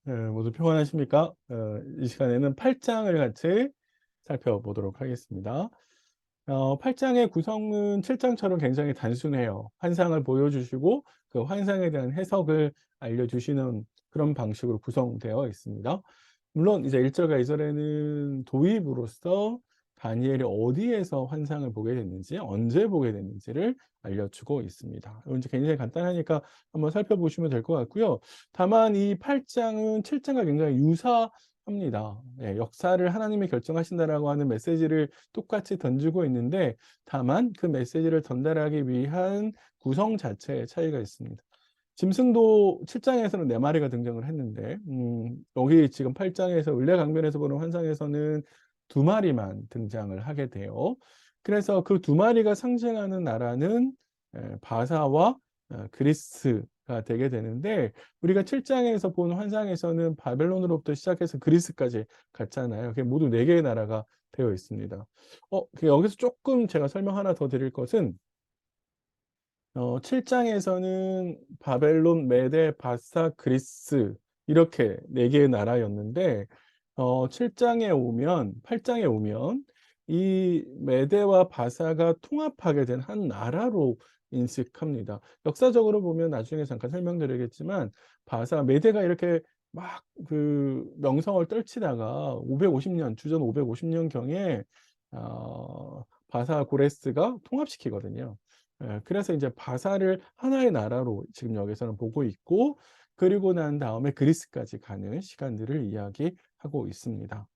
모두 평안하십니까? 이 시간에는 8장을 같이 살펴보도록 하겠습니다. 8장의 구성은 7장처럼 굉장히 단순해요. 환상을 보여주시고 그 환상에 대한 해석을 알려주시는 그런 방식으로 구성되어 있습니다. 물론 이제 1절과 2절에는 도입으로서 다니엘이 어디에서 환상을 보게 됐는지, 언제 보게 됐는지를 알려주고 있습니다. 이건 이제 굉장히 간단하니까 한번 살펴보시면 될 것 같고요. 다만 이 8장은 7장과 굉장히 유사합니다. 예, 역사를 하나님이 결정하신다라고 하는 메시지를 똑같이 던지고 있는데, 다만 그 메시지를 전달하기 위한 구성 자체의 차이가 있습니다. 짐승도 7장에서는 4마리가 등장을 했는데, 여기 지금 8장에서 을레강변에서 보는 환상에서는 2마리만 등장을 하게 돼요. 그래서 그 2마리가 상징하는 나라는 바사와 그리스가 되게 되는데, 우리가 7장에서 본 환상에서는 바벨론으로부터 시작해서 그리스까지 갔잖아요. 그게 모두 4개의 나라가 되어 있습니다. 여기서 조금 제가 설명 하나 더 드릴 것은, 7장에서는 바벨론, 메데, 바사, 그리스 이렇게 4개의 나라였는데, 7장에 오면 8장에 오면 이 메데와 바사가 통합하게 된 한 나라로 인식합니다. 역사적으로 보면 나중에 잠깐 설명드리겠지만, 메데가 이렇게 막 그 명성을 떨치다가 550년, 주전 550년경에 바사 고레스가 통합시키거든요. 예, 그래서 이제 바사를 하나의 나라로 지금 여기서는 보고 있고, 그리고 난 다음에 그리스까지 가는 시간들을 이야기하고 있습니다.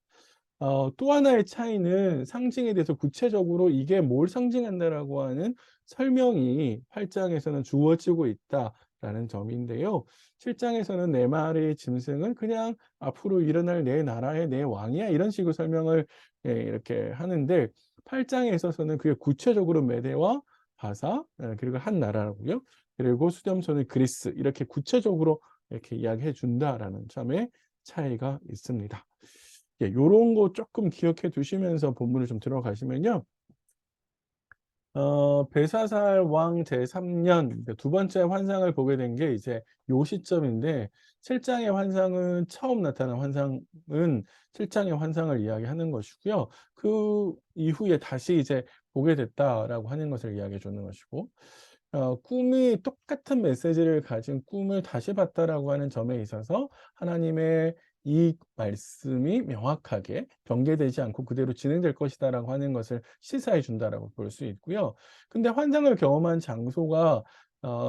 또 하나의 차이는 상징에 대해서 구체적으로 이게 뭘 상징한다라고 하는 설명이 8장에서는 주어지고 있다라는 점인데요. 7장에서는 4마리의 짐승은 그냥 앞으로 일어날 내 나라의 내 왕이야 이런 식으로 설명을 이렇게 하는데, 8장에 있어서는 그게 구체적으로 메대와 바사, 그리고 한 나라고요. 그리고 수렴선의 그리스 이렇게 구체적으로 이렇게 이야기해 준다라는 점의 차이가 있습니다. 예, 요런 거 조금 기억해 두시면서 본문을 좀 들어가시면요. 벨사살 왕 제3년 두 번째 환상을 보게 된 게 이제 요 시점인데, 7장의 환상은 처음 나타난 환상은 7장의 환상을 이야기하는 것이고요. 그 이후에 다시 이제 보게 됐다라고 하는 것을 이야기해 주는 것이고, 꿈이 똑같은 메시지를 가진 꿈을 다시 봤다라고 하는 점에 있어서 하나님의 이 말씀이 명확하게 변개되지 않고 그대로 진행될 것이다라고 하는 것을 시사해 준다라고 볼 수 있고요. 근데 환상을 경험한 장소가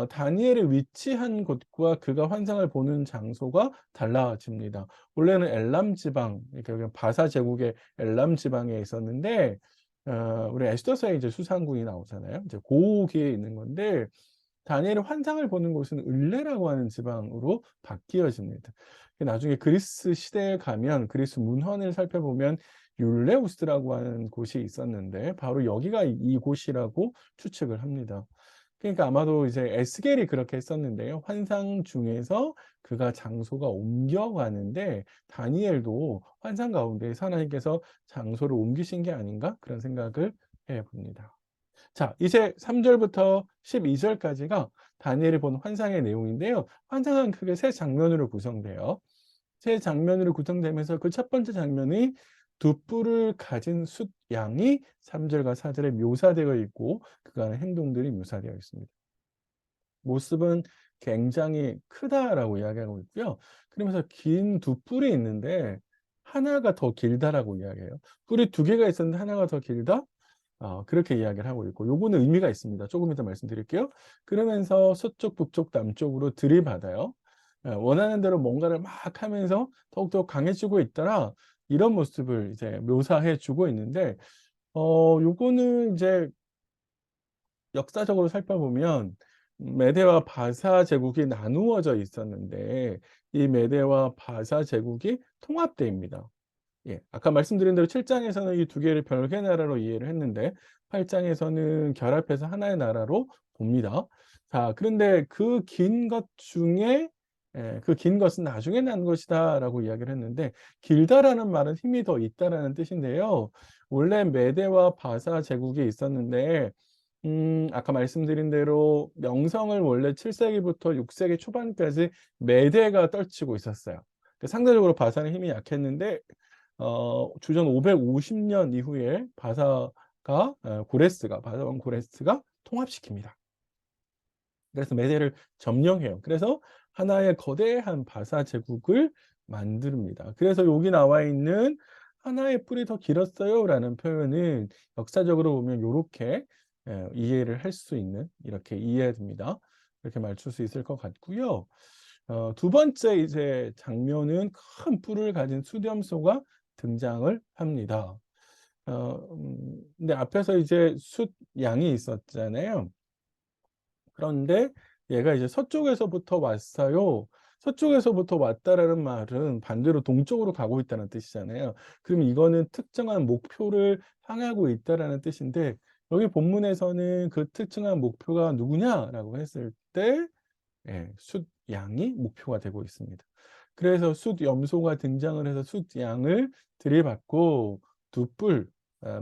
다니엘이 위치한 곳과 그가 환상을 보는 장소가 달라집니다. 원래는 엘람 지방, 그러니까 바사 제국의 엘람 지방에 있었는데, 우리 에스더서에 이제 수상궁이 나오잖아요. 이제 고기에 있는 건데, 다니엘이 환상을 보는 곳은 을레라고 하는 지방으로 바뀌어집니다. 나중에 그리스 시대에 가면 그리스 문헌을 살펴보면 율레우스라고 하는 곳이 있었는데, 바로 여기가 이곳이라고 추측을 합니다. 그러니까 아마도 이제 에스겔이 그렇게 했었는데요. 환상 중에서 그가 장소가 옮겨가는데, 다니엘도 환상 가운데 하나님께서 장소를 옮기신 게 아닌가 그런 생각을 해봅니다. 자, 이제 3절부터 12절까지가 다니엘이 본 환상의 내용인데요. 환상은 크게 세 장면으로 구성돼요. 세 장면으로 구성되면서 그 첫 번째 장면이 두 뿔을 가진 숫양이 3절과 4절에 묘사되어 있고, 그가 하는 행동들이 묘사되어 있습니다. 모습은 굉장히 크다라고 이야기하고 있고요. 그러면서 긴 두 뿔이 있는데 하나가 더 길다라고 이야기해요. 뿔이 2개가 있었는데 하나가 더 길다? 그렇게 이야기를 하고 있고, 요거는 의미가 있습니다. 조금 이따 말씀드릴게요. 그러면서 서쪽, 북쪽, 남쪽으로 들이받아요. 원하는 대로 뭔가를 막 하면서 더욱더 강해지고 있더라. 이런 모습을 이제 묘사해 주고 있는데, 요거는 이제 역사적으로 살펴보면 메대와 바사 제국이 나누어져 있었는데, 이 메대와 바사 제국이 통합대입니다. 예, 아까 말씀드린 대로 7장에서는 이 2개를 별개 나라로 이해를 했는데, 8장에서는 결합해서 하나의 나라로 봅니다. 자, 그런데 그 긴 것 중에 그 긴 것은 나중에 난 것이다라고 이야기를 했는데, 길다라는 말은 힘이 더 있다라는 뜻인데요. 원래 메대와 바사 제국이 있었는데, 아까 말씀드린 대로 명성을 원래 7세기부터 6세기 초반까지 메대가 떨치고 있었어요. 상대적으로 바사는 힘이 약했는데 주전 550년 이후에 바사왕 고레스가 통합시킵니다. 그래서 메대를 점령해요. 그래서 하나의 거대한 바사 제국을 만듭니다. 그래서 여기 나와 있는 "하나의 뿔이 더 길었어요."라는 표현은 역사적으로 보면 요렇게 이해를 할 수 있는, 이렇게 이해됩니다. 이렇게 맞출 수 있을 것 같고요. 두 번째 이제 장면은 큰 뿔을 가진 숫염소가 등장을 합니다. 근데 앞에서 이제 숫양이 있었잖아요. 그런데 얘가 이제 "서쪽에서부터 왔어요." "서쪽에서부터 왔다."라는 말은 반대로 동쪽으로 가고 있다는 뜻이잖아요. 그럼 이거는 특정한 목표를 향하고 있다라는 뜻인데, 여기 본문에서는 그 특정한 목표가 누구냐라고 했을 때 숫양이 목표가 되고 있습니다. 그래서 숫염소가 등장을 해서 숫양을 들이받고 두 뿔,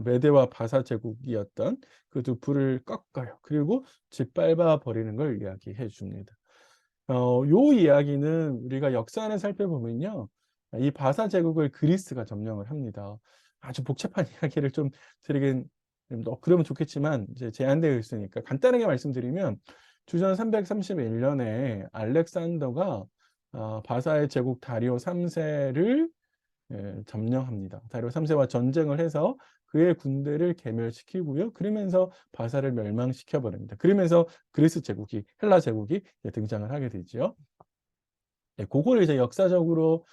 메대와 바사 제국이었던 그 두 뿔을 꺾어요. 그리고 짓밟아 버리는 걸 이야기해 줍니다. 요 이야기는 우리가 역사를 살펴보면요, 이 바사 제국을 그리스가 점령을 합니다. 아주 복잡한 이야기를 좀 드리긴 그러면 좋겠지만 이제 제한되어 있으니까 간단하게 말씀드리면, 주전 331 년에 알렉산더가 바사의 제국 다리오 3 세를 점령합니다. 다리오 3 세와 전쟁을 해서 그의 군대를 괴멸시키고요. 그러면서 바사를 멸망시켜 버립니다. 그러면서 그리스 제국이, 헬라 제국이 등장을 하게 되죠. 고거를 이제 역사적으로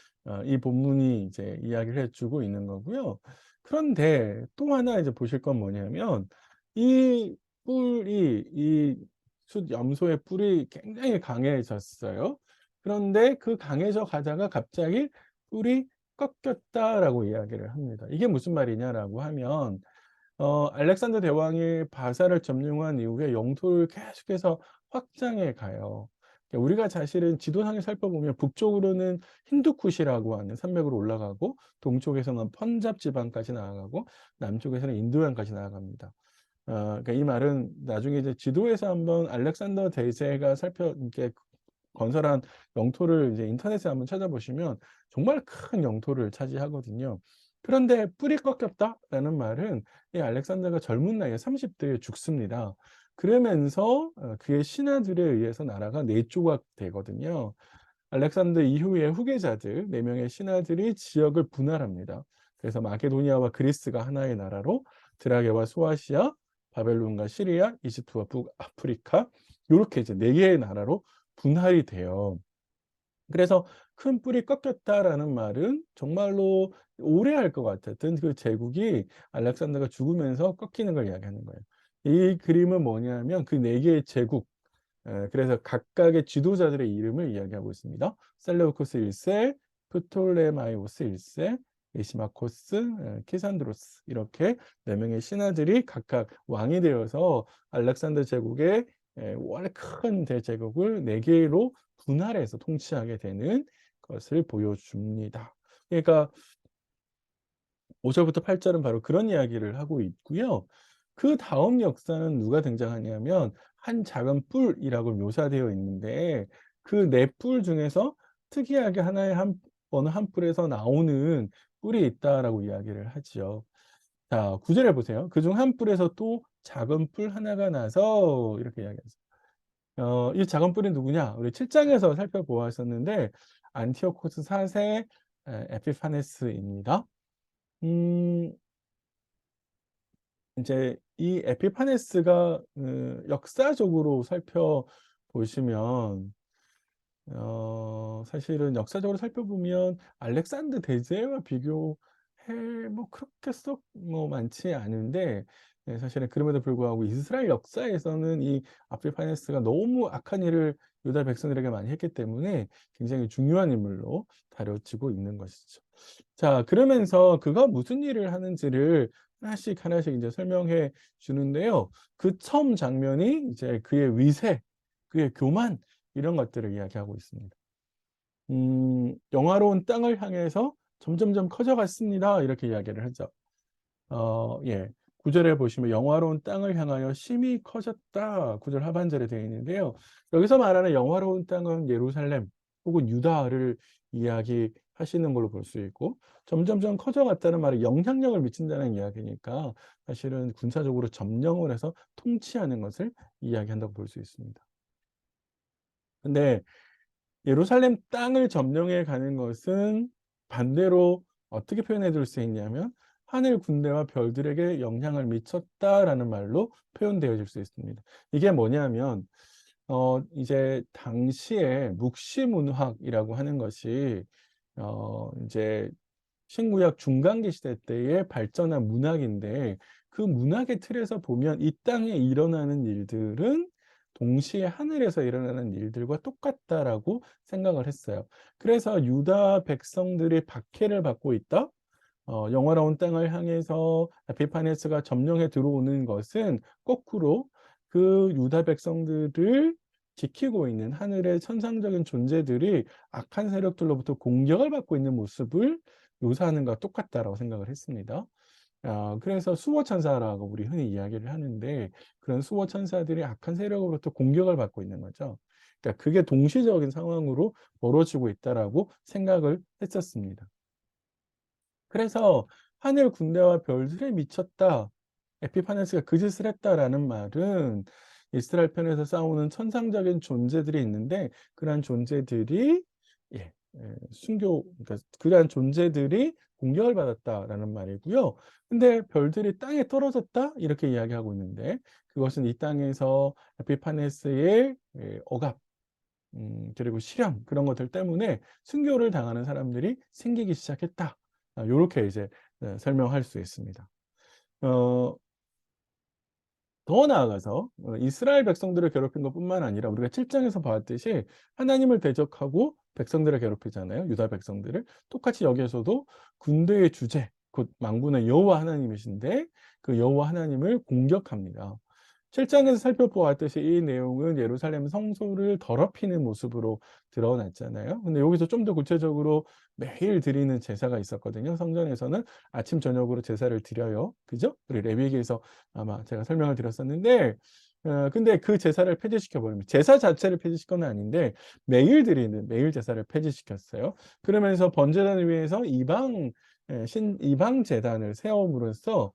이 본문이 이제 이야기를 해 주고 있는 거고요. 그런데 또 하나 이제 보실 건 뭐냐면, 이 이 숫염소의 뿔이 굉장히 강해졌어요. 그런데 그 강해져 가다가 갑자기 "뿔이 꺾였다."라고 이야기를 합니다. 이게 무슨 말이냐라고 하면, 알렉산더 대왕이 바사를 점령한 이후에 영토를 계속해서 확장해 가요. 우리가 사실은 지도상에 살펴보면 북쪽으로는 힌두쿠시라고 하는 산맥으로 올라가고, 동쪽에서는 펀잡 지방까지 나아가고, 남쪽에서는 인도양까지 나아갑니다. 그러니까 이 말은 나중에 이제 지도에서 한번 알렉산더 대제가 이렇게 건설한 영토를 이제 인터넷에 한번 찾아보시면 정말 큰 영토를 차지하거든요. 그런데 "뿔이 꺾였다."라는 말은 이 알렉산더가 젊은 나이에 30 대에 죽습니다. 그러면서 그의 신하들에 의해서 나라가 4 조각 되거든요. 알렉산더 이후의 후계자들 4 명의 신하들이 지역을 분할합니다. 그래서 마케도니아와 그리스가 하나의 나라로, 드라게와 소아시아, 바벨론과 시리아, 이집트와 북아프리카, 요렇게 이제 4 개의 나라로 분할이 돼요. 그래서 "큰 뿔이 꺾였다."라는 말은 정말로 오래 할 것 같았던 그 제국이 알렉산더가 죽으면서 꺾이는 걸 이야기하는 거예요. 이 그림은 뭐냐면 그 4 개의 제국, 그래서 각각의 지도자들의 이름을 이야기하고 있습니다. 셀레우코스 1 세, 프톨레마이오스 1 세, 리시마코스, 키산드로스, 이렇게 4 명의 신하들이 각각 왕이 되어서 알렉산더 제국의 원래 큰 대제국을 4 개로 분할해서 통치하게 되는 것을 보여줍니다. 그러니까 5 절부터 8 절은 바로 그런 이야기를 하고 있고요. 그다음 역사는 누가 등장하냐면 한 작은 뿔이라고 묘사되어 있는데, 그 4 뿔 중에서 특이하게 하나의 어느 한 뿔에서 나오는 뿔이 있다라고 이야기를 하지요. 자, 9 절에 보세요. "그중 한 뿔에서 또 작은 뿔 하나가 나서" 이렇게 이야기하죠. 이 작은 뿔이 누구냐? 우리 7 장에서 살펴보았었는데 안티오코스 4 세 에피파네스입니다. 음 인제 이 에피파네스가 역사적으로 살펴보시면, 사실은 역사적으로 살펴보면 알렉산더 대제와 비교해 뭐 그렇게 썩 많지 않은데, 사실은 그럼에도 불구하고 이스라엘 역사에서는 이 아피파네스가 너무 악한 일을 유다 백성들에게 많이 했기 때문에 굉장히 중요한 인물로 다뤄지고 있는 것이죠. 자, 그러면서 그가 무슨 일을 하는지를 하나씩 하나씩 인제 설명해 주는데요. 그 처음 장면이 이제 그의 위세, 그의 교만, 이런 것들을 이야기하고 있습니다. "영화로운 땅을 향해서 점점점 커져갔습니다." 이렇게 이야기를 하죠. 9 절에 보시면 "영화로운 땅을 향하여 심히 커졌다." 9절 하반절에 되어 있는데요. 여기서 말하는 영화로운 땅은 예루살렘, 혹은 유다를 이야기하시는 걸로 볼 수 있고, 점점점 커져갔다는 말이 영향력을 미친다는 이야기니까 사실은 군사적으로 점령을 해서 통치하는 것을 이야기한다고 볼 수 있습니다. 근데 예루살렘 땅을 점령해 가는 것은 반대로 어떻게 표현해 줄 수 있냐면 "하늘 군대와 별들에게 영향을 미쳤다."라는 말로 표현되어질 수 있습니다. 이게 뭐냐면 이제 당시에 묵시문학이라고 하는 것이 이제 신구약 중간기 시대 때에 발전한 문학인데, 그 문학의 틀에서 보면 이 땅에 일어나는 일들은 동시에 하늘에서 일어나는 일들과 똑같다라고 생각을 했어요. 그래서 유다 백성들이 박해를 받고 있다. 영화로운 땅을 향해서 에피파네스가 점령해 들어오는 것은 거꾸로 그 유다 백성들을 지키고 있는 하늘의 천상적인 존재들이 악한 세력들로부터 공격을 받고 있는 모습을 묘사하는 것과 똑같다라고 생각을 했습니다. 그래서 수호천사라고 우리 흔히 이야기를 하는데, 그런 수호천사들이 악한 세력으로부터 공격을 받고 있는 거죠. 그러니까 그게 동시적인 상황으로 벌어지고 있다라고 생각을 했었습니다. 그래서 "하늘 군대와 별들에 미쳤다. 에피파네스가 그 짓을 했다."라는 말은 이스라엘 편에서 싸우는 천상적인 존재들이 있는데, 그러한 존재들이 그러니까 "그러한 존재들이 공격을 받았다."라는 말이고요. 근데 "별들이 땅에 떨어졌다." 이렇게 이야기하고 있는데, 그것은 이 땅에서 에피파네스의 억압, 그리고 실현, 그런 것들 때문에 순교를 당하는 사람들이 생기기 시작했다. 요렇게 이제 설명할 수 있습니다. 어 더 나아가서 이스라엘 백성들을 괴롭힌 것뿐만 아니라 우리가 7 장에서 봤듯이 하나님을 대적하고 백성들을 괴롭히잖아요, 유다 백성들을. 똑같이 여기에서도 군대의 주제, 곧 만군의 여호와 하나님이신데 그 여호와 하나님을 공격합니다. 7 장에서 살펴보았듯이 이 내용은 예루살렘 성소를 더럽히는 모습으로 드러났잖아요. 근데 여기서 좀 더 구체적으로 매일 드리는 제사가 있었거든요. 성전에서는 아침 저녁으로 제사를 드려요. 그죠? 우리 레위기에서 아마 제가 설명을 드렸었는데, 근데 그 제사를 폐지시켜 버립니다. 제사 자체를 폐지시킨 건 아닌데 매일 드리는 매일 제사를 폐지시켰어요. 그러면서 번제단을 위해서 이방 제단을 세움으로써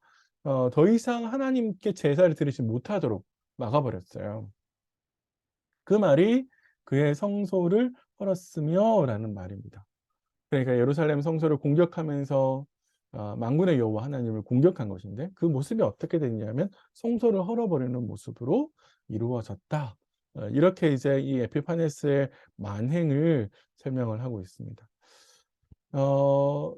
더 이상 하나님께 제사를 드리지 못하도록 막아 버렸어요. 그 말이 "그의 성소를 헐었으며"라는 말입니다. 그러니까 예루살렘 성소를 공격하면서 만군의 여호와 하나님을 공격한 것인데, 그 모습이 어떻게 됐냐면 성소를 헐어버리는 모습으로 이루어졌다. 이렇게 이제 이 에피파네스의 만행을 설명을 하고 있습니다.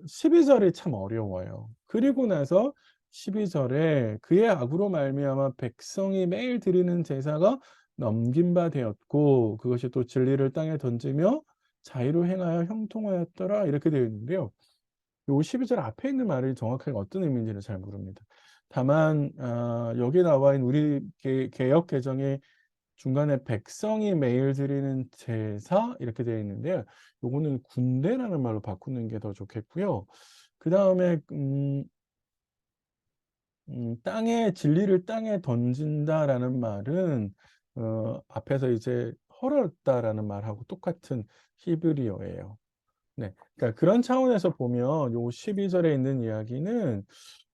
12 절이 참 어려워요. 그리고 나서 12 절에 "그의 악으로 말미암아 백성이 매일 드리는 제사가 넘긴 바 되었고 그것이 또 진리를 땅에 던지며 자의로 행하여 형통하였더라." 이렇게 되어 있는데요. 요 12절 앞에 있는 말이 정확하게 어떤 의미인지는 잘 모릅니다. 다만 여기 나와 있는 우리 개역 개정에 중간에 "백성이 매일 드리는 제사" 이렇게 되어 있는데요. 요거는 군대라는 말로 바꾸는 게 더 좋겠고요. 그다음에 "땅에 진리를 땅에 던진다."라는 말은 앞에서 이제 "헐었다."라는 말하고 똑같은 히브리어예요. 네. 그러니까 그런 차원에서 보면 요 12 절에 있는 이야기는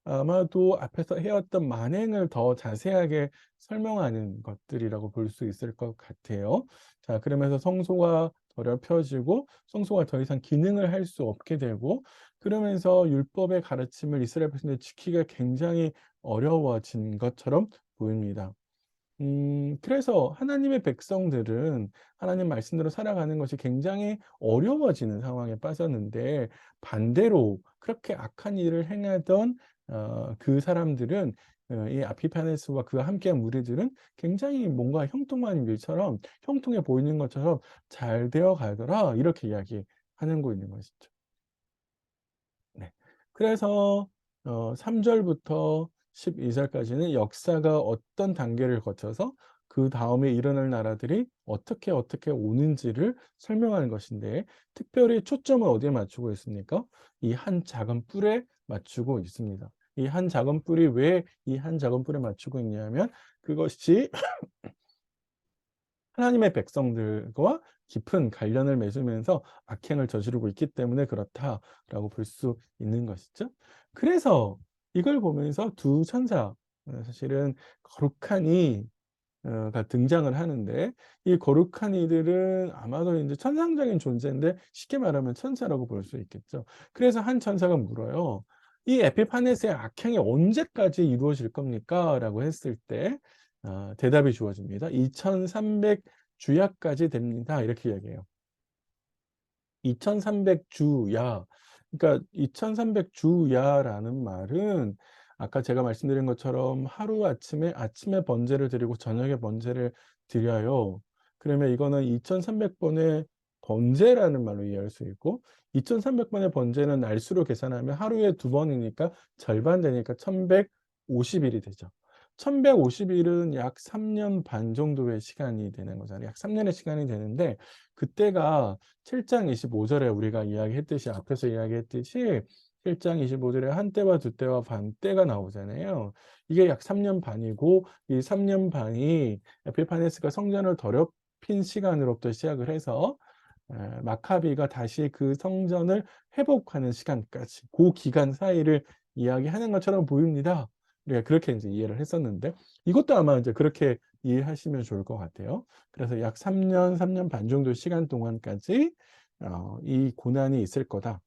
아마도 앞에서 해왔던 만행을 더 자세하게 설명하는 것들이라고 볼 수 있을 것 같아요. 자, 그러면서 성소가 더럽혀지고 성소가 더 이상 기능을 할 수 없게 되고, 그러면서 율법의 가르침을 이스라엘 백성들이 지키기가 굉장히 어려워진 것처럼 보입니다. 그래서 하나님의 백성들은 하나님 말씀대로 살아가는 것이 굉장히 어려워지는 상황에 빠졌는데, 반대로 그렇게 악한 일을 행하던 그 사람들은 이 아피파네스와 그와 함께한 무리들은 굉장히 뭔가 형통한 일처럼, 형통해 보이는 것처럼 "잘 되어 가더라." 이렇게 이야기하는 거 있는 것이죠. 네. 그래서 3 절부터 12 절까지는 역사가 어떤 단계를 거쳐서 그다음에 일어날 나라들이 어떻게 오는지를 설명하는 것인데, 특별히 초점을 어디에 맞추고 있습니까? 이 한 작은 뿔에 맞추고 있습니다. 이 한 작은 뿔이 왜 이 한 작은 뿔에 맞추고 있냐면, 그것이 하나님의 백성들과 깊은 관련을 맺으면서 악행을 저지르고 있기 때문에 그렇다라고 볼 수 있는 것이죠. 그래서 이걸 보면서 두 천사, 사실은 거룩한 이 가 등장을 하는데, 이 거룩한 이들은 아마도 인제 천상적인 존재인데 쉽게 말하면 천사라고 볼 수 있겠죠. 그래서 한 천사가 물어요. "이 에피파네스의 악행이 언제까지 이루어질 겁니까?"라고 했을 때 대답이 주어집니다. "2300 주야까지 됩니다." 이렇게 이야기해요. 2300 주야. 그러니까 2300 주야라는 말은 아까 제가 말씀드린 것처럼 아침에 번제를 드리고 저녁에 번제를 드려요. 그러면 이거는 2300 번의 번제라는 말로 이해할 수 있고, 2300 번의 번제는 날수로 계산하면 하루에 두 번이니까 절반 되니까 1150 일이 되죠. 1150 일은 약 3년 반 정도의 시간이 되는 거잖아요. 약 3 년의 시간이 되는데, 그때가 7장 25 절에 우리가 이야기했듯이, 앞에서 이야기했듯이 7장 25 절에 한 때와 두 때와 반 때가 나오잖아요. 이게 약 3년 반이고, 이 3년 반이 에피파네스가 성전을 더럽힌 시간으로부터 시작을 해서 마카비가 다시 그 성전을 회복하는 시간까지, 고 기간 사이를 이야기하는 것처럼 보입니다. 우리가 그렇게 인제 이해를 했었는데, 이것도 아마 이제 그렇게 이해하시면 좋을 것 같아요. 그래서 약 3 년, 3년 반 정도 시간 동안까지 이 고난이 있을 거다.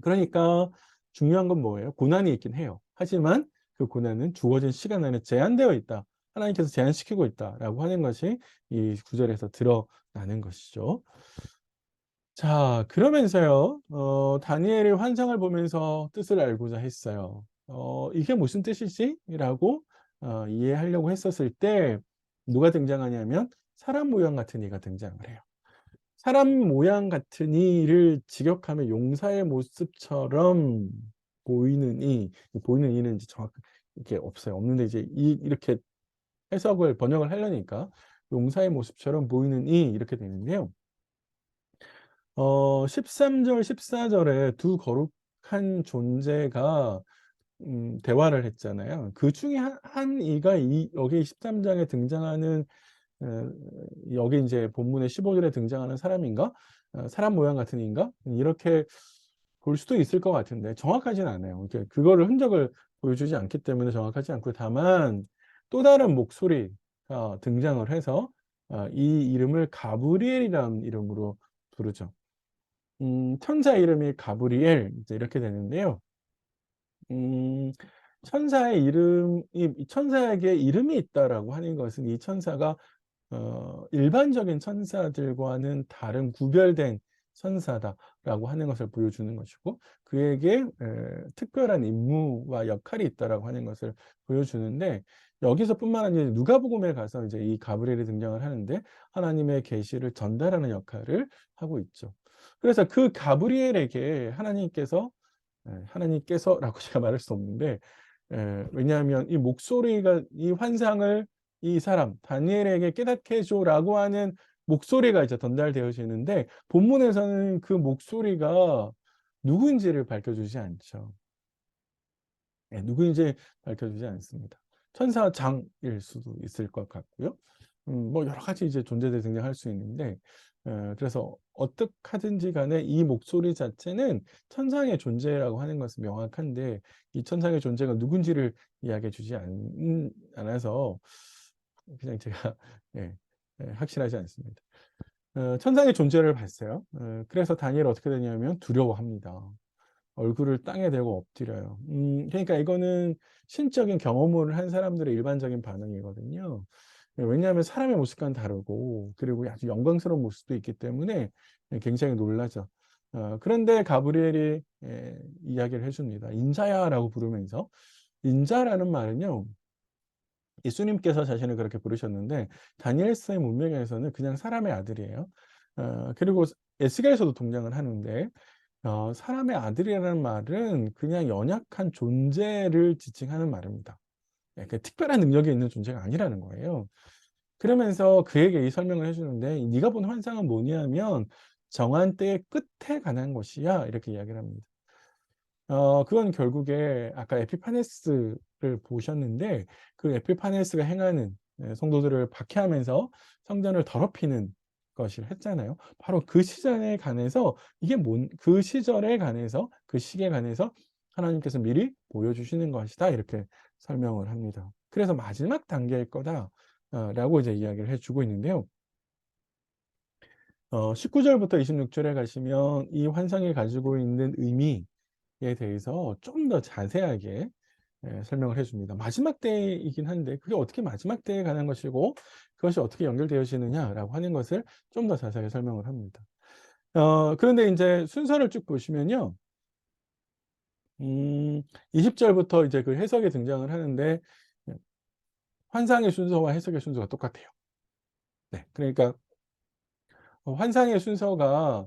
그러니까 중요한 건 뭐예요? 고난이 있긴 해요. 하지만 그 고난은 주어진 시간 안에 제한되어 있다. 하나님께서 제한시키고 있다라고 하는 것이 이 구절에서 드러나는 것이죠. 자, 그러면서요. 다니엘이 환상을 보면서 뜻을 알고자 했어요. '이게 무슨 뜻이지?' 라고 이해하려고 했었을 때 누가 등장하냐면 사람 모양 같은 이가 등장을 해요. 사람 모양 같은 이를 직역하면 용사의 모습처럼 보이는 이, 이 보이는 이는 이제 정확하게 이렇게 없어요. 없는데 이제 이렇게 해석을 번역을 하려니까 용사의 모습처럼 보이는 이 이렇게 되는데요. 13절 14 절에 두 거룩한 존재가 대화를 했잖아요. 그중에 한 이가 이 여기 13 장에 등장하는, 어 여기 인제 본문의 15 절에 등장하는 사람인가? 사람 모양 같은 이인가? 이렇게 볼 수도 있을 것 같은데 정확하진 않아요. 이렇게 그거를 흔적을 보여주지 않기 때문에 정확하지 않고, 다만 또 다른 목소리가 등장을 해서 이 이름을 가브리엘이라는 이름으로 부르죠. 천사 이름이 가브리엘, 이제 이렇게 되는데요. 음 천사의 이름이, 이 천사에게 이름이 있다라고 하는 것은 이 천사가 일반적인 천사들과는 다른 구별된 천사다라고 하는 것을 보여주는 것이고, 그에게 특별한 임무와 역할이 있다라고 하는 것을 보여주는데, 여기서뿐만 아니라 누가복음에 가서 이제 이 가브리엘이 등장을 하는데 하나님의 계시를 전달하는 역할을 하고 있죠. 그래서 그 가브리엘에게 하나님께서라고 제가 말할 수 없는데, 왜냐하면 이 목소리가, 이 환상을 이 사람 다니엘에게 깨닫게 해 줘라고 하는 목소리가 이제 전달되어지는데, 본문에서는 그 목소리가 누구인지를 밝혀 주지 않죠. 예, 누구인지 밝혀 주지 않습니다. 천사장일 수도 있을 것 같고요. 뭐 여러 가지 이제 존재들이 등장할 수 있는데, 그래서 어떡하든지 간에 이 목소리 자체는 천상의 존재라고 하는 것은 명확한데, 이 천상의 존재가 누군지를 이야기해 주지 않아서 그냥 제가 예, 확실하지 않습니다. 천상의 존재를 봤어요. 그래서 다니엘은 어떻게 되냐면 두려워합니다. 얼굴을 땅에 대고 엎드려요. 그러니까 이거는 신적인 경험을 한 사람들의 일반적인 반응이거든요. 왜냐하면 사람의 모습과는 다르고, 그리고 아주 영광스러운 모습도 있기 때문에 굉장히 놀라죠. 그런데 가브리엘이 이야기를 해 줍니다. "인자야."라고 부르면서, 인자라는 말은요, 예수님께서 자신을 그렇게 부르셨는데 다니엘서의 문맥에서는 그냥 사람의 아들이에요. 그리고 에스겔에서도 등장을 하는데, 사람의 아들이라는 말은 그냥 연약한 존재를 지칭하는 말입니다. 예, 그 특별한 능력이 있는 존재가 아니라는 거예요. 그러면서 그에게 이 설명을 해 주는데, "네가 본 환상은 뭐냐면 정한 때의 끝에 관한 것이야." 이렇게 이야기를 합니다. 그건 결국에 아까 에피파네스를 보셨는데, 그 에피파네스가 행하는, 성도들을 박해하면서 성전을 더럽히는 것을 했잖아요. 바로 그 시절에 관해서 그 시절에 관해서 그 시기에 관해서 하나님께서 미리 보여주시는 것이다. 이렇게 설명을 합니다. 그래서 마지막 단계일 거다. 라고 이제 이야기를 해주고 있는데요. 19절부터 26절에 가시면 이 환상이 가지고 있는 의미에 대해서 좀 더 자세하게 설명을 해 줍니다. 마지막 때이긴 한데 그게 어떻게 마지막 때에 관한 것이고 그것이 어떻게 연결되어지느냐라고 하는 것을 좀 더 자세하게 설명을 합니다. 그런데 인제 순서를 쭉 보시면요. 20 절부터 이제 그 해석이 등장을 하는데 환상의 순서와 해석의 순서가 똑같아요. 네. 그러니까 환상의 순서가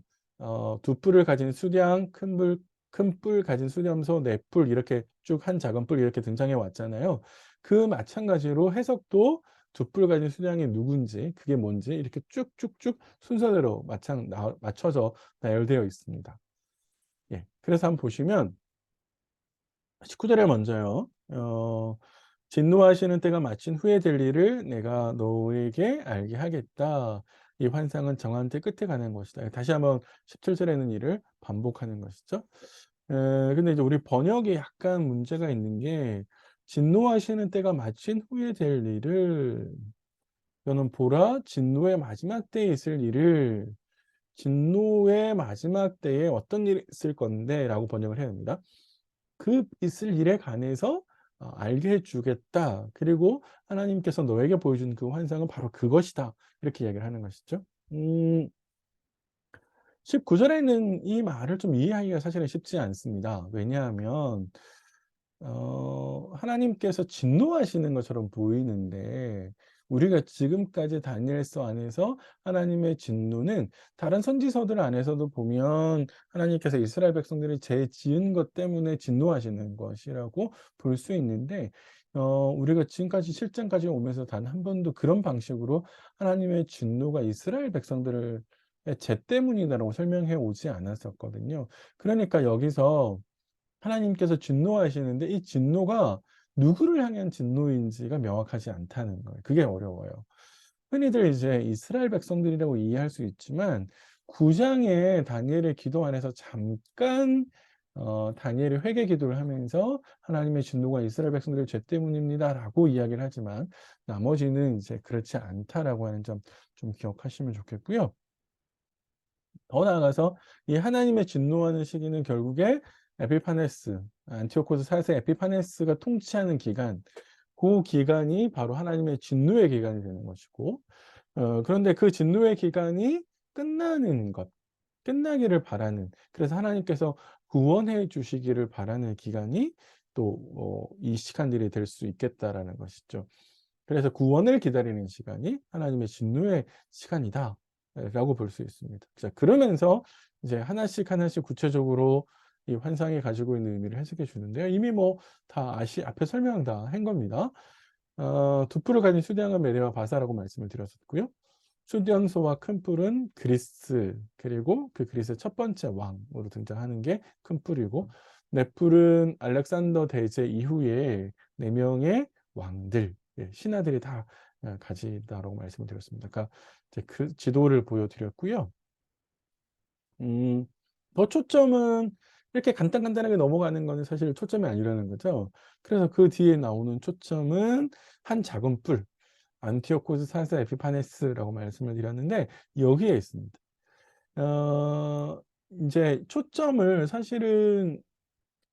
두 뿔을 가진 수량, 큰 뿔 가진 수렴소, 네 뿔 이렇게 쭉 한 작은 뿔 이렇게 등장해 왔잖아요. 그 마찬가지로 해석도 두 뿔 가진 수량이 누군지 그게 뭔지 이렇게 쭉쭉쭉 순서대로 맞춰서 나열되어 있습니다. 예. 그래서 한번 보시면 19 절에 먼저요. 진노하시는 때가 마친 후에 될 일을 내가 너에게 알게 하겠다. 이 환상은 정한 때 끝에 가는 것이다. 다시 한번 17 절에 있는 일을 반복하는 것이죠. 근데 이제 우리 번역에 약간 문제가 있는 게 진노하시는 때가 마친 후에 될 일을 이거는 보라 진노의 마지막 때에 있을 일을 진노의 마지막 때에 어떤 일이 있을 건데라고 번역을 해야 됩니다. 그 있을 일에 관해서 알게 해 주겠다. 그리고 하나님께서 너에게 보여준 그 환상은 바로 그것이다. 이렇게 이야기를 하는 것이죠. 19 절에는 이 말을 좀 이해하기가 사실은 쉽지 않습니다. 왜냐하면 하나님께서 진노하시는 것처럼 보이는데 우리가 지금까지 다니엘서 안에서 하나님의 진노는 다른 선지서들 안에서도 보면 하나님께서 이스라엘 백성들이 죄 지은 것 때문에 진노하시는 것이라고 볼 수 있는데 우리가 지금까지 실전까지 오면서 단 한 번도 그런 방식으로 하나님의 진노가 이스라엘 백성들의 죄 때문이다라고 설명해 오지 않았었거든요. 그러니까 여기서 하나님께서 진노하시는데 이 진노가 누구를 향한 진노인지가 명확하지 않다는 거예요. 그게 어려워요. 흔히들 이제 이스라엘 백성들이라고 이해할 수 있지만 9 장의 다니엘의 기도 안에서 잠깐 다니엘이 회개 기도를 하면서 "하나님의 진노가 이스라엘 백성들의 죄 때문입니다."라고 이야기를 하지만 나머지는 이제 그렇지 않다라고 하는 점 좀 기억하시면 좋겠고요. 더 나아가서 이 하나님의 진노하는 시기는 결국에 에피파네스, 안티오코스 4 세 에피파네스가 통치하는 기간, 고 기간이 바로 하나님의 진노의 기간이 되는 것이고 그런데 그 진노의 기간이 끝나는 것, 끝나기를 바라는 그래서 하나님께서 구원해 주시기를 바라는 기간이 또 이 시간들이 될 수 있겠다라는 것이죠. 그래서 구원을 기다리는 시간이 하나님의 진노의 시간이다. 라고 볼 수 있습니다. 자, 그러면서 이제 하나씩 하나씩 구체적으로 이 환상이 가지고 있는 의미를 해석해 주는데요. 이미 뭐 다 앞에 설명 다 한 겁니다. 두 뿔을 가진 수량은 메대와 바사라고 말씀을 드렸었고요. 수령소와 큰 뿔은 그리스, 그리고 그 그리스의 첫 번째 왕으로 등장하는 게 큰 뿔이고, 네 뿔은 알렉산더 대제 이후에 네 명의 왕들, 예, 신하들이 다 가지다라고 말씀을 드렸습니다. 그러니까 이제 그 지도를 보여드렸고요. 음, 더 초점은 이렇게 간단간단하게 넘어가는 거는 사실 초점이 아니라는 거죠. 그래서 그 뒤에 나오는 초점은 한 작은 뿔, 안티오코스 4세 에피파네스라고 말씀을 드렸는데 여기에 있습니다. 어 인제 초점을 사실은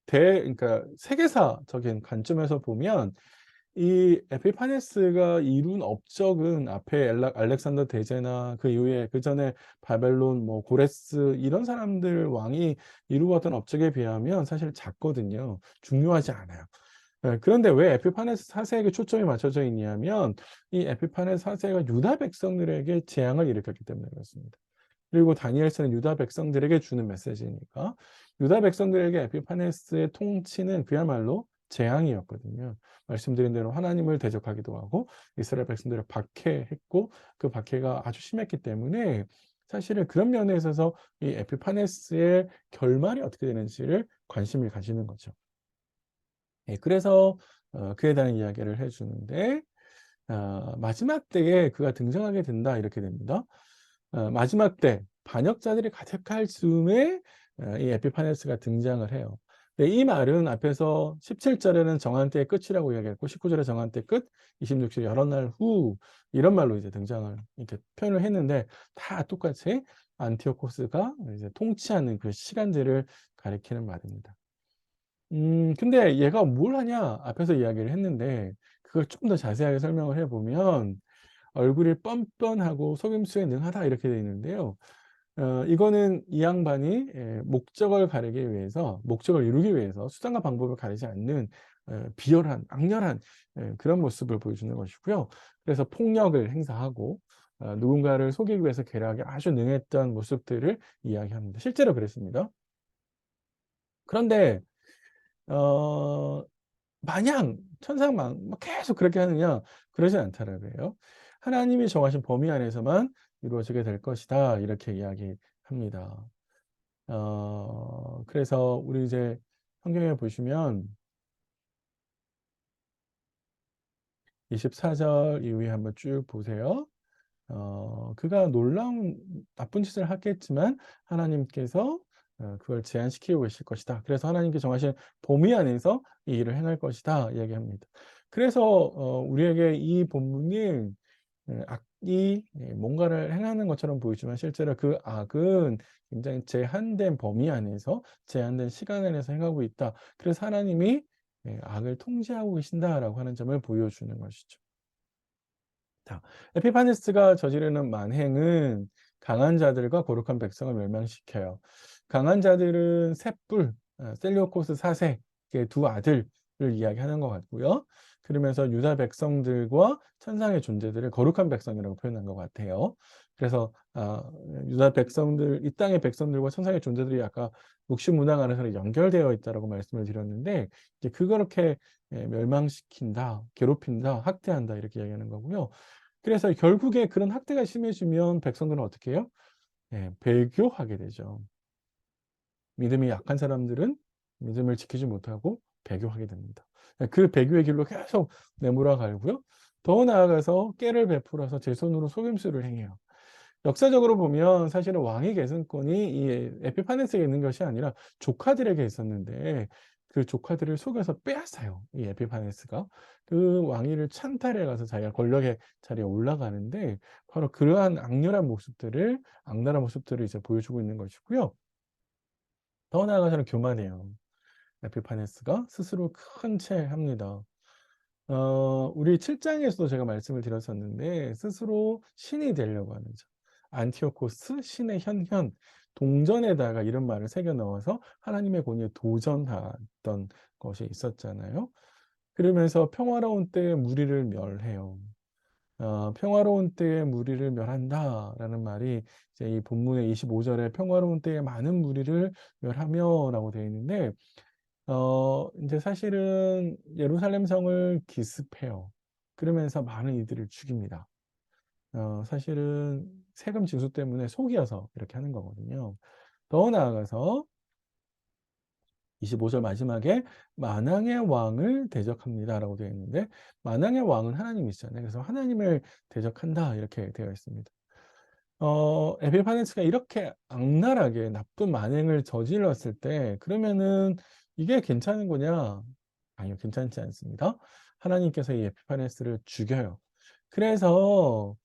그러니까 세계사적인 관점에서 보면 이 에피파네스가 이룬 업적은 앞에 알렉산더 대제나 그 이후에 그전에 바벨론 뭐 고레스 이런 사람들 왕이 이루었던 업적에 비하면 사실 작거든요. 중요하지 않아요. 예, 그런데 왜 에피파네스 4 세에게 초점이 맞춰져 있냐면 이 에피파네스 4 세가 유다 백성들에게 재앙을 일으켰기 때문에 그렇습니다. 그리고 다니엘서는 유다 백성들에게 주는 메시지니까 유다 백성들에게 에피파네스의 통치는 그야말로 재앙이었거든요. 말씀드린 대로 하나님을 대적하기도 하고 이스라엘 백성들을 박해했고 그 박해가 아주 심했기 때문에 사실은 그런 면에 있어서 이 에피파네스의 결말이 어떻게 되는지를 관심을 가지는 거죠. 예, 그래서 그에 대한 이야기를 해 주는데 마지막 때에 그가 등장하게 된다 이렇게 됩니다. 마지막 때 반역자들이 가득할 즈음에 이 에피파네스가 등장을 해요. 근데 이 말은 앞에서 17절에는 정한 때의 끝이라고 이야기했고 19절에 정한 때 끝, 26절에 여러 날 후 이런 말로 이제 등장을 이렇게 표현을 했는데 다 똑같이 안티오코스가 이제 통치하는 그 시간들을 가리키는 말입니다. 근데 얘가 뭘 하냐 앞에서 이야기를 했는데 그걸 좀 더 자세하게 설명을 해 보면 얼굴이 뻔뻔하고 속임수에 능하다 이렇게 되어 있는데요. 이거는 이 양반이 목적을 가리기 위해서 목적을 이루기 위해서 수단과 방법을 가리지 않는 비열한 악렬한 그런 모습을 보여주는 것이고요. 그래서 폭력을 행사하고 누군가를 속이기 위해서 계략에 아주 능했던 모습들을 이야기합니다. 실제로 그랬습니다. 그런데 어 마냥 천상만 막 계속 그렇게 하느냐 그러진 않다라고 해요. 하나님이 정하신 범위 안에서만 이루어지게 될 것이다 이렇게 이야기합니다. 그래서 우리 이제 성경에 보시면 24절 이후에 한번 쭉 보세요. 그가 놀라운 나쁜 짓을 하겠지만 하나님께서 그걸 제한시키고 계실 것이다. 그래서 하나님께 정하신 범위 안에서 이 일을 행할 것이다 이야기합니다. 그래서 우리에게 이 본문은 악이 뭔가를 행하는 것처럼 보이지만 실제로 그 악은 굉장히 제한된 범위 안에서 제한된 시간 안에서 행하고 있다. 그래서 하나님이 악을 통제하고 계신다라고 하는 점을 보여주는 것이죠. 자, 에피파네스가 저지르는 만행은 강한 자들과 거룩한 백성을 멸망시켜요. 강한 자들은 셋불, 셀리오코스 4세, 두 아들을 이야기하는 것 같고요. 그러면서 유다 백성들과 천상의 존재들을 거룩한 백성이라고 표현한 것 같아요. 그래서 유다 백성들, 이 땅의 백성들과 천상의 존재들이 아까 육신문화 안에서 연결되어 있다라고 말씀을 드렸는데 이제 그렇게 멸망시킨다, 괴롭힌다, 학대한다 이렇게 이야기하는 거고요. 그래서 결국에 그런 학대가 심해지면 백성들은 어떻게 해요? 배교하게 되죠. 믿음이 약한 사람들은 믿음을 지키지 못하고 배교하게 됩니다. 그 배교의 길로 계속 내몰아 가고요. 더 나아가서 깨를 베풀어서 제 손으로 속임수를 행해요. 역사적으로 보면 사실은 왕위 계승권이 이 에피파네스에게 있는 것이 아니라 조카들에게 있었는데 그 조카들을 속여서 빼앗아요. 이 에피파네스가. 그 왕위를 찬탈해 가서 자기가 권력의 자리에 올라가는데 바로 그러한 악렬한 모습들을 악랄한 모습들을 이제 보여주고 있는 것이고요. 더 나아가서는 교만해요. 에피파네스가 스스로 큰 체합니다. 우리 7장에서도 제가 말씀을 드렸었는데 스스로 신이 되려고 하는 점. 안티오코스 신의 현현 동전에다가 이런 말을 새겨 넣어서 하나님의 권위에 도전했던 것이 있었잖아요. 그러면서 평화로운 때에 무리를 멸해요. 평화로운 때에 무리를 멸한다라는 말이 이제 이 본문의 25절에 평화로운 때에 많은 무리를 멸하며라고 되어 있는데 인제 사실은 예루살렘 성을 기습해요. 그러면서 많은 이들을 죽입니다. 사실은 세금 징수 때문에 속이어서 이렇게 하는 거거든요. 더 나아가서 25절 마지막에 "만왕의 왕을 대적합니다."라고 되어 있는데 만왕의 왕은 하나님이시잖아요. 그래서 "하나님을 대적한다." 이렇게 되어 있습니다. 에피파네스가 이렇게 악랄하게 나쁜 만행을 저질렀을 때 그러면은 이게 괜찮은 거냐? 아니요. 괜찮지 않습니다. 하나님께서 이 에피파네스를 죽여요. 그래서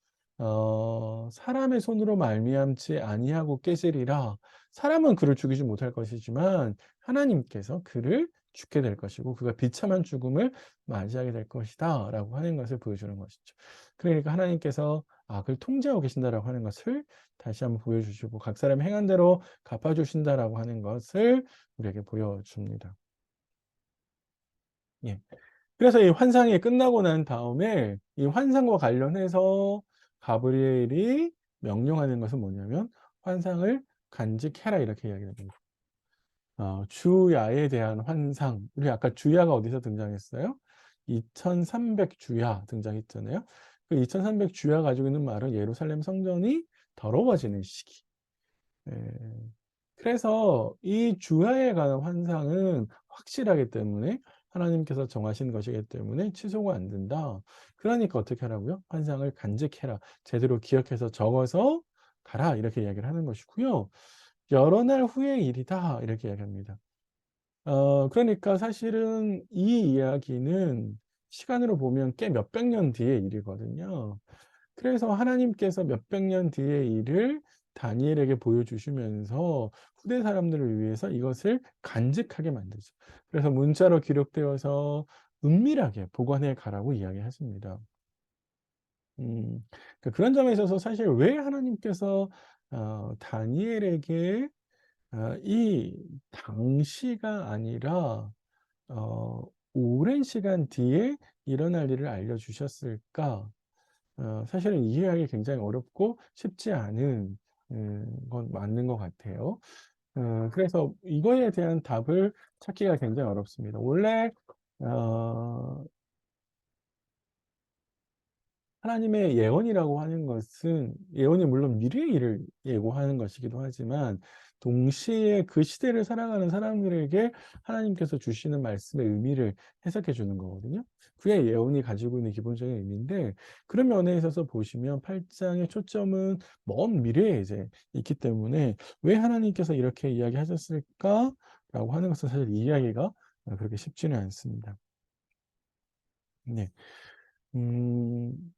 사람의 손으로 말미암지 아니하고 깨지리라. 사람은 그를 죽이지 못할 것이지만 하나님께서 그를 죽게 될 것이고 그가 비참한 죽음을 맞이하게 될 것이다라고 하는 것을 보여주는 것이죠. 그러니까 하나님께서 악을 통제하고 계신다라고 하는 것을 다시 한번 보여주시고 각 사람이 행한 대로 갚아주신다라고 하는 것을 우리에게 보여줍니다. 예. 그래서 이 환상이 끝나고 난 다음에 이 환상과 관련해서 가브리엘이 명령하는 것은 뭐냐면 "환상을 간직해라." 이렇게 이야기합니다. 주야에 대한 환상. 우리 아까 주야가 어디서 등장했어요? 2300 주야 등장했잖아요. 그 2300 주야 가지고 있는 말은 예루살렘 성전이 더러워지는 시기. 예. 그래서 이 주야에 관한 환상은 확실하기 때문에 하나님께서 정하신 것이기 때문에 취소가 안 된다. 그러니까 어떻게 하라고요? 환상을 간직해라. 제대로 기억해서 적어서 가라 이렇게 이야기를 하는 것이고요. 여러 날 후의 일이다 이렇게 이야기합니다. 그러니까 사실은 이 이야기는 시간으로 보면 꽤 몇백 년 뒤의 일이거든요. 그래서 하나님께서 몇백 년 뒤의 일을 다니엘에게 보여주시면서 후대 사람들을 위해서 이것을 간직하게 만들죠. 그래서 문자로 기록되어서 은밀하게 보관해 가라고 이야기하십니다. 그러니까 그런 점에 있어서 사실 왜 하나님께서 다니엘에게 이 당시가 아니라 어 오랜 시간 뒤에 일어날 일을 알려주셨을까? 사실은 이해하기 굉장히 어렵고 쉽지 않은 건 맞는 것 같아요. 그래서 이거에 대한 답을 찾기가 굉장히 어렵습니다. 원래 어 하나님의 예언이라고 하는 것은 예언이 물론 미래의 일을 예고하는 것이기도 하지만 동시에 그 시대를 살아가는 사람들에게 하나님께서 주시는 말씀의 의미를 해석해 주는 거거든요. 그게 예언이 가지고 있는 기본적인 의미인데 그런 면에 있어서 보시면 8 장의 초점은 먼 미래에 이제 있기 때문에 '왜 하나님께서 이렇게 이야기하셨을까?'라고 하는 것은 사실 이해하기가 그렇게 쉽지는 않습니다. 네. 음.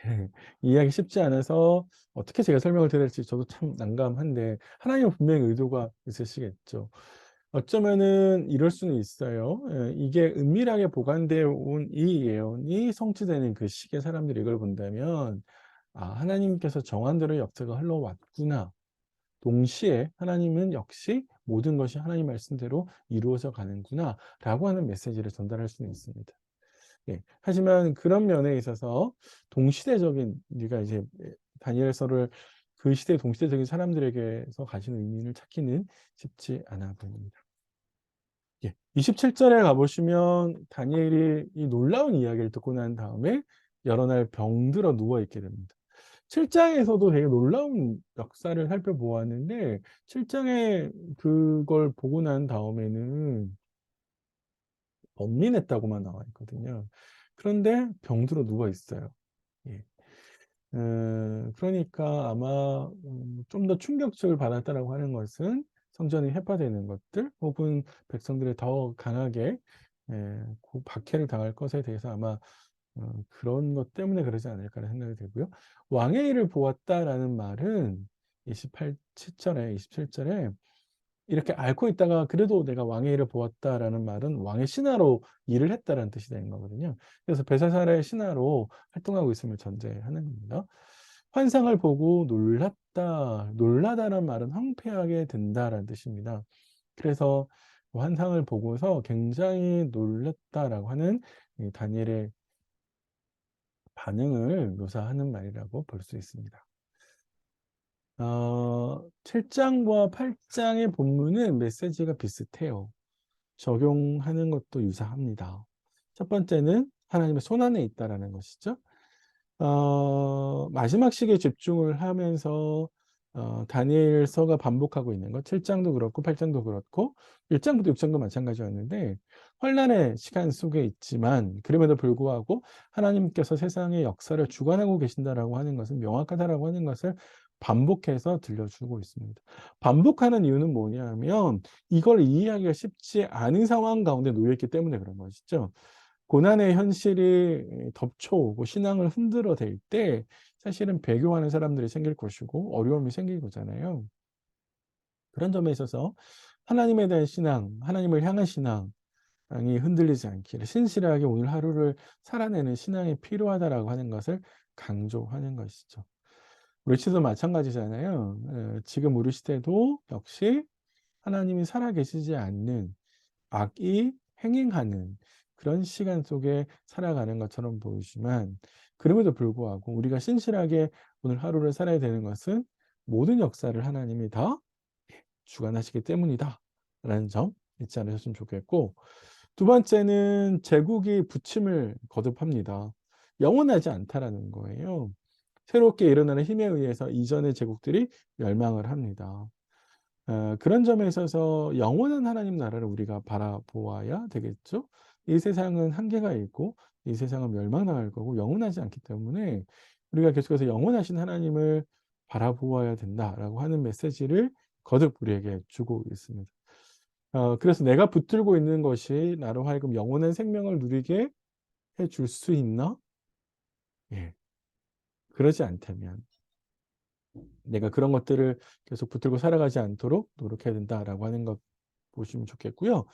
네. 이해하기 쉽지 않아서 어떻게 제가 설명을 드려야 될지 저도 참 난감한데 하나님은 분명히 의도가 있으시겠죠. 어쩌면은 이럴 수는 있어요. 이게 은밀하게 보관되어 온 이 예언이 성취되는 그 시기에 사람들이 이걸 본다면 '아 하나님께서 정한 대로 역사가 흘러왔구나. 동시에 하나님은 역시 모든 것이 하나님 말씀대로 이루어져 가는구나.'라고 하는 메시지를 전달할 수는 있습니다. 예. 하지만 그런 면에 있어서 동시대적인 우리가 이제 다니엘서를 그 시대 동시대적인 사람들에게서 가진 의미를 찾기는 쉽지 않아 보입니다. 예. 27 절에 가 보시면 다니엘이 이 놀라운 이야기를 듣고 난 다음에 여러 날 병들어 누워 있게 됩니다. 7 장에서도 되게 놀라운 역사를 살펴보았는데 7 장에 그걸 보고 난 다음에는 번민했다고만 나와 있거든요. 그런데 병들어 누워 있어요. 예. 그러니까 아마 좀 더 충격적을 받았다라고 하는 것은 성전이 해파되는 것들 혹은 백성들이 더 강하게 박해를 당할 것에 대해서 아마 그런 것 때문에 그러지 않을까라는 생각이 들고요. "왕의 일을 보았다."라는 말은 7 절에 27 절에 이렇게 앓고 있다가 그래도 "내가 왕의 일을 보았다."라는 말은 왕의 신하로 일을 했다라는 뜻이 되는 거거든요. 그래서 벨사살의 신하로 활동하고 있음을 전제하는 겁니다. "환상을 보고 놀랐다." 놀라다라는 말은 황폐하게 된다라는 뜻입니다. 그래서 그 환상을 보고서 굉장히 놀랐다라고 하는 이 다니엘의 반응을 묘사하는 말이라고 볼 수 있습니다. 7 장과 8 장의 본문은 메시지가 비슷해요. 적용하는 것도 유사합니다. 첫 번째는 하나님의 손안에 있다라는 것이죠. 마지막 시기에 집중을 하면서 다니엘서가 반복하고 있는 것 7 장도 그렇고 8 장도 그렇고 1 장부터 6 장도 마찬가지였는데 혼란의 시간 속에 있지만 그럼에도 불구하고 하나님께서 세상의 역사를 주관하고 계신다라고 하는 것은 명확하다라고 하는 것을 반복해서 들려주고 있습니다. 반복하는 이유는 뭐냐면 이걸 이해하기가 쉽지 않은 상황 가운데 놓여 있기 때문에 그런 것이죠. 고난의 현실이 덮쳐오고 신앙을 흔들어댈 때 사실은 배교하는 사람들이 생길 것이고 어려움이 생길 거잖아요. 그런 점에 있어서 하나님에 대한 신앙, 하나님을 향한 신앙이 흔들리지 않기를 신실하게 오늘 하루를 살아내는 신앙이 필요하다라고 하는 것을 강조하는 것이죠. 우리 시대도 마찬가지잖아요. 지금 우리 시대도 역시 하나님이 살아계시지 않는 악이 행행하는 그런 시간 속에 살아가는 것처럼 보이지만 그럼에도 불구하고 우리가 신실하게 오늘 하루를 살아야 되는 것은 모든 역사를 하나님이 다 주관하시기 때문이다라는 점 잊지 않으셨으면 좋겠고 두 번째는 제국이 부침을 거듭합니다. 영원하지 않다라는 거예요. 새롭게 일어나는 힘에 의해서 이전의 제국들이 멸망을 합니다. 그런 점에 있어서 영원한 하나님 나라를 우리가 바라보아야 되겠죠. 이 세상은 한계가 있고 이 세상은 멸망당할 거고 영원하지 않기 때문에 우리가 계속해서 영원하신 하나님을 바라보아야 된다라고 하는 메시지를 거듭 우리에게 주고 있습니다. 그래서 내가 붙들고 있는 것이 나로 하여금 영원한 생명을 누리게 해줄 수 있나? 예. 그러지 않다면 내가 그런 것들을 계속 붙들고 살아가지 않도록 노력해야 된다라고 하는 것 보시면 좋겠고요.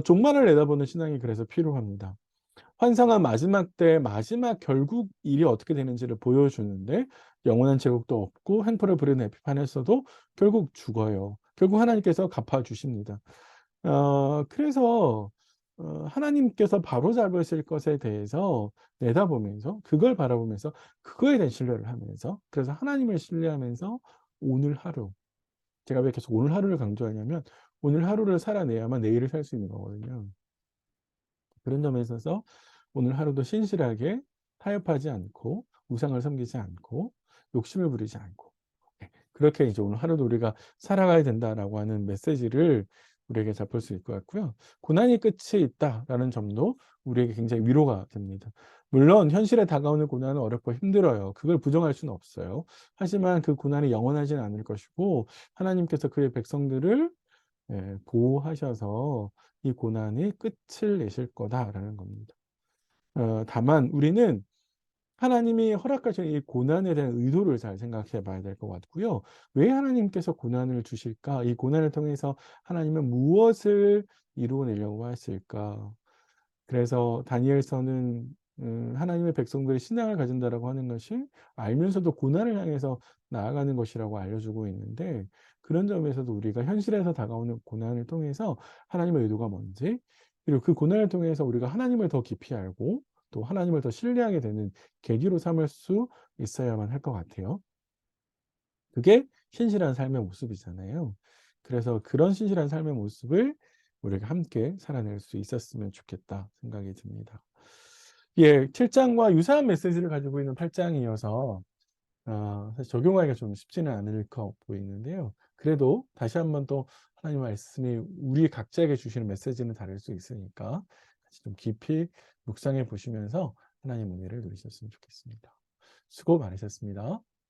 종말을 내다보는 신앙이 그래서 필요합니다. 환상은 마지막 때 마지막 결국 일이 어떻게 되는지를 보여주는데 영원한 제국도 없고 횡포를 부르는 에피판에서도 결국 죽어요. 결국 하나님께서 갚아 주십니다. 그래서 하나님께서 바로잡으실 것에 대해서 내다보면서 그걸 바라보면서 그거에 대한 신뢰를 하면서 그래서 하나님을 신뢰하면서 오늘 하루 제가 왜 계속 오늘 하루를 강조하냐면 오늘 하루를 살아내야만 내일을 살 수 있는 거거든요. 그런 점에 있어서 오늘 하루도 신실하게 타협하지 않고 우상을 섬기지 않고 욕심을 부리지 않고 그렇게 이제 오늘 하루도 우리가 살아가야 된다라고 하는 메시지를 우리에게 잡을 수 있을 것 같고요. 고난이 끝이 있다라는 점도 우리에게 굉장히 위로가 됩니다. 물론 현실에 다가오는 고난은 어렵고 힘들어요. 그걸 부정할 수는 없어요. 하지만 그 고난이 영원하지는 않을 것이고 하나님께서 그의 백성들을 보호하셔서 이 고난의 끝을 내실 거다라는 겁니다. 다만 우리는 하나님이 허락하신 이 고난에 대한 의도를 잘 생각해 봐야 될 것 같고요. '왜 하나님께서 고난을 주실까? 이 고난을 통해서 하나님은 무엇을 이루어내려고 하실까?' 그래서 다니엘서는 하나님의 백성들이 신앙을 가진다라고 하는 것이 알면서도 고난을 향해서 나아가는 것이라고 알려주고 있는데 그런 점에서도 우리가 현실에서 다가오는 고난을 통해서 하나님의 의도가 뭔지 그리고 그 고난을 통해서 우리가 하나님을 더 깊이 알고 또 하나님을 더 신뢰하게 되는 계기로 삼을 수 있어야만 할 것 같아요. 그게 신실한 삶의 모습이잖아요. 그래서 그런 신실한 삶의 모습을 우리가 함께 살아낼 수 있었으면 좋겠다 생각이 듭니다. 예, 7 장과 유사한 메시지를 가지고 있는 8 장이어서 사실 적용하기가 좀 쉽지는 않을 것 보이는데요. 그래도 다시 한번 또 하나님 말씀이 우리 각자에게 주시는 메시지는 다를 수 있으니까 같이 좀 깊이 묵상해 보시면서 하나님 은혜를 누리셨으면 좋겠습니다. 수고 많으셨습니다.